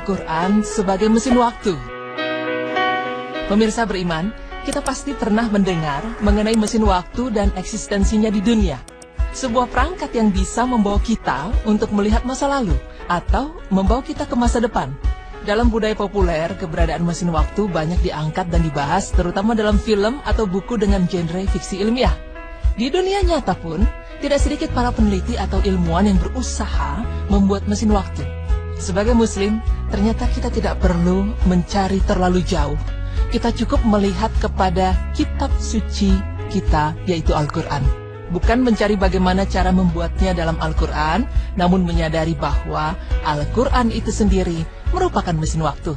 Al-Quran sebagai mesin waktu. Pemirsa beriman, kita pasti pernah mendengar mengenai mesin waktu dan eksistensinya di dunia. Sebuah perangkat yang bisa membawa kita untuk melihat masa lalu atau membawa kita ke masa depan. Dalam budaya populer, keberadaan mesin waktu banyak diangkat dan dibahas, terutama dalam film atau buku dengan genre fiksi ilmiah. Di dunia nyata pun, tidak sedikit para peneliti atau ilmuwan yang berusaha membuat mesin waktu. Sebagai muslim, ternyata kita tidak perlu mencari terlalu jauh. Kita cukup melihat kepada kitab suci kita, yaitu Al-Quran. Bukan mencari bagaimana cara membuatnya dalam Al-Quran, namun menyadari bahwa Al-Quran itu sendiri merupakan mesin waktu.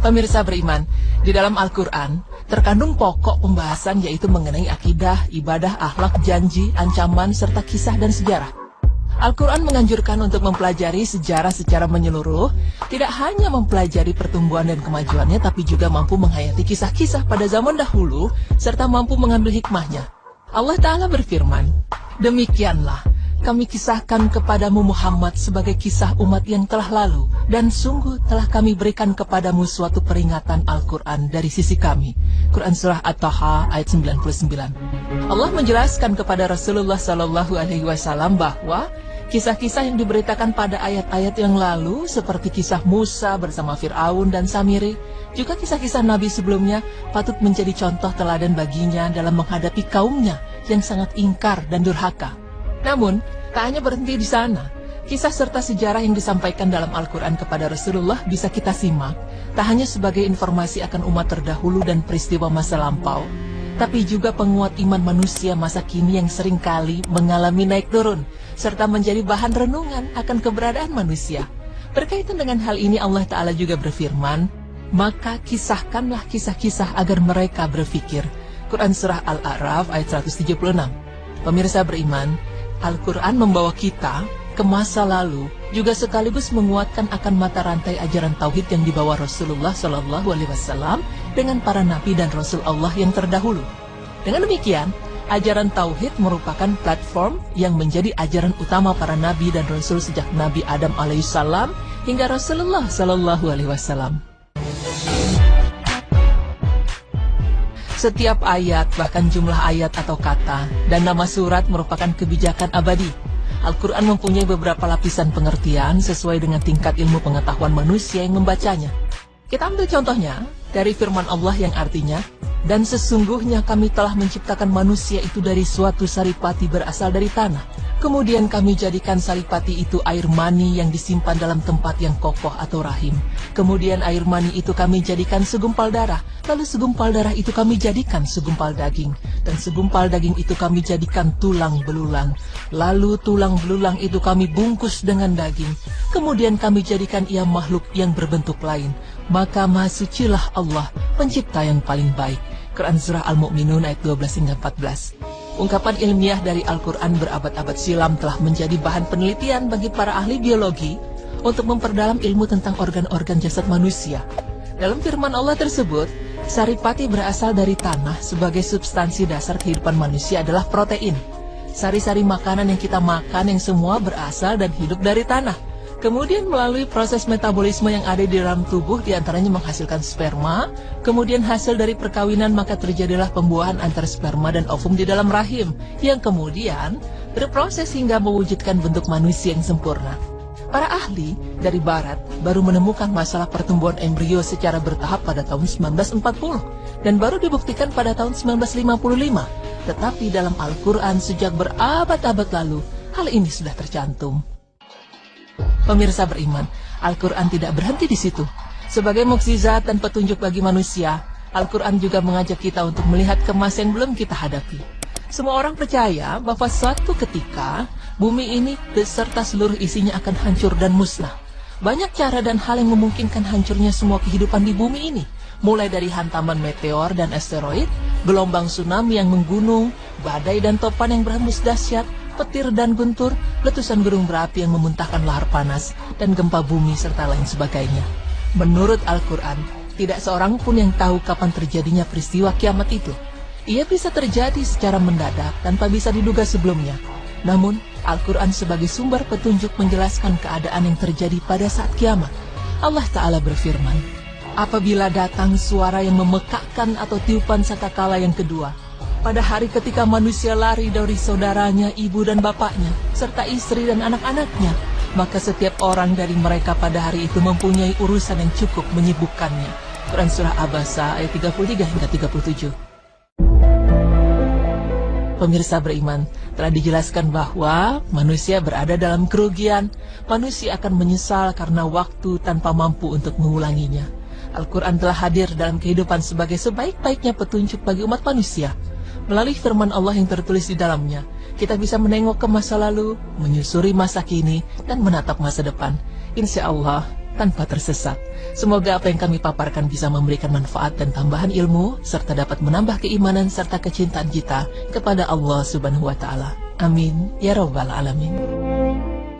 Pemirsa beriman, di dalam Al-Quran terkandung pokok pembahasan yaitu mengenai akidah, ibadah, akhlak, janji, ancaman, serta kisah dan sejarah. Al-Quran menganjurkan untuk mempelajari sejarah secara menyeluruh, tidak hanya mempelajari pertumbuhan dan kemajuannya, tapi juga mampu menghayati kisah-kisah pada zaman dahulu, serta mampu mengambil hikmahnya. Allah Ta'ala berfirman, "Demikianlah kami kisahkan kepadamu Muhammad sebagai kisah umat yang telah lalu, dan sungguh telah kami berikan kepadamu suatu peringatan Al-Quran dari sisi kami." Quran Surah At-Taha ayat 99. Allah menjelaskan kepada Rasulullah SAW bahwa kisah-kisah yang diberitakan pada ayat-ayat yang lalu, seperti kisah Musa bersama Fir'aun dan Samiri, juga kisah-kisah Nabi sebelumnya, patut menjadi contoh teladan baginya dalam menghadapi kaumnya yang sangat ingkar dan durhaka. Namun, tak hanya berhenti di sana. Kisah serta sejarah yang disampaikan dalam Al-Quran kepada Rasulullah bisa kita simak, tak hanya sebagai informasi akan umat terdahulu dan peristiwa masa lampau, tapi juga penguat iman manusia masa kini yang seringkali mengalami naik turun, serta menjadi bahan renungan akan keberadaan manusia. Berkaitan dengan hal ini Allah Ta'ala juga berfirman, "Maka kisahkanlah kisah-kisah agar mereka berpikir." Quran Surah Al-A'raf ayat 176. Pemirsa beriman, Al-Quran membawa kita ke masa lalu, juga sekaligus menguatkan akan mata rantai ajaran tauhid yang dibawa Rasulullah SAW dengan para nabi dan rasul Allah yang terdahulu. Dengan demikian, ajaran tauhid merupakan platform yang menjadi ajaran utama para nabi dan rasul sejak Nabi Adam alaihissalam hingga Rasulullah SAW. Setiap ayat, bahkan jumlah ayat atau kata, dan nama surat merupakan kebijakan abadi. Al-Quran mempunyai beberapa lapisan pengertian sesuai dengan tingkat ilmu pengetahuan manusia yang membacanya. Kita ambil contohnya dari firman Allah yang artinya, "Dan sesungguhnya kami telah menciptakan manusia itu dari suatu saripati berasal dari tanah. Kemudian kami jadikan saripati itu air mani yang disimpan dalam tempat yang kokoh atau rahim. Kemudian air mani itu kami jadikan segumpal darah. Lalu segumpal darah itu kami jadikan segumpal daging. Dan segumpal daging itu kami jadikan tulang belulang. Lalu tulang belulang itu kami bungkus dengan daging. Kemudian kami jadikan ia makhluk yang berbentuk lain. Maka maha sucilah Allah, pencipta yang paling baik." Quran Surah Al-Mu'minun ayat 12 hingga 14. Ungkapan ilmiah dari Al-Quran berabad-abad silam telah menjadi bahan penelitian bagi para ahli biologi untuk memperdalam ilmu tentang organ-organ jasad manusia. Dalam firman Allah tersebut, saripati berasal dari tanah. Sebagai substansi dasar kehidupan manusia adalah protein. Sari-sari makanan yang kita makan yang semua berasal dan hidup dari tanah. Kemudian melalui proses metabolisme yang ada di dalam tubuh, diantaranya menghasilkan sperma. Kemudian hasil dari perkawinan, maka terjadilah pembuahan antara sperma dan ovum di dalam rahim, yang kemudian berproses hingga mewujudkan bentuk manusia yang sempurna. Para ahli dari barat baru menemukan masalah pertumbuhan embrio secara bertahap pada tahun 1940 dan baru dibuktikan pada tahun 1955. Tetapi dalam Al-Quran sejak berabad-abad lalu, hal ini sudah tercantum. Pemirsa beriman, Al-Quran tidak berhenti di situ. Sebagai mukjizat dan petunjuk bagi manusia, Al-Quran juga mengajak kita untuk melihat ke masa yang belum kita hadapi. Semua orang percaya bahwa suatu ketika, bumi ini beserta seluruh isinya akan hancur dan musnah. Banyak cara dan hal yang memungkinkan hancurnya semua kehidupan di bumi ini. Mulai dari hantaman meteor dan asteroid, gelombang tsunami yang menggunung, badai dan topan yang berhembus dahsyat, petir dan guntur, letusan gunung berapi yang memuntahkan lahar panas, dan gempa bumi serta lain sebagainya. Menurut Al-Quran, tidak seorang pun yang tahu kapan terjadinya peristiwa kiamat itu. Ia bisa terjadi secara mendadak tanpa bisa diduga sebelumnya. Namun, Al-Quran sebagai sumber petunjuk menjelaskan keadaan yang terjadi pada saat kiamat. Allah Ta'ala berfirman, apabila datang suara yang memekakkan atau tiupan sangkakala yang kedua, pada hari ketika manusia lari dari saudaranya, ibu dan bapaknya, serta istri dan anak-anaknya, maka setiap orang dari mereka pada hari itu mempunyai urusan yang cukup menyibukkannya. Quran Surah Abasa ayat 33 hingga 37. Pemirsa beriman, telah dijelaskan bahwa manusia berada dalam kerugian. Manusia akan menyesal karena waktu tanpa mampu untuk mengulanginya. Al-Quran telah hadir dalam kehidupan sebagai sebaik-baiknya petunjuk bagi umat manusia. Melalui firman Allah yang tertulis di dalamnya, kita bisa menengok ke masa lalu, menyusuri masa kini, dan menatap masa depan. Insya Allah, tanpa tersesat. Semoga apa yang kami paparkan bisa memberikan manfaat dan tambahan ilmu, serta dapat menambah keimanan serta kecintaan kita kepada Allah Subhanahu wa Ta'ala. Amin ya Rabbal Alamin.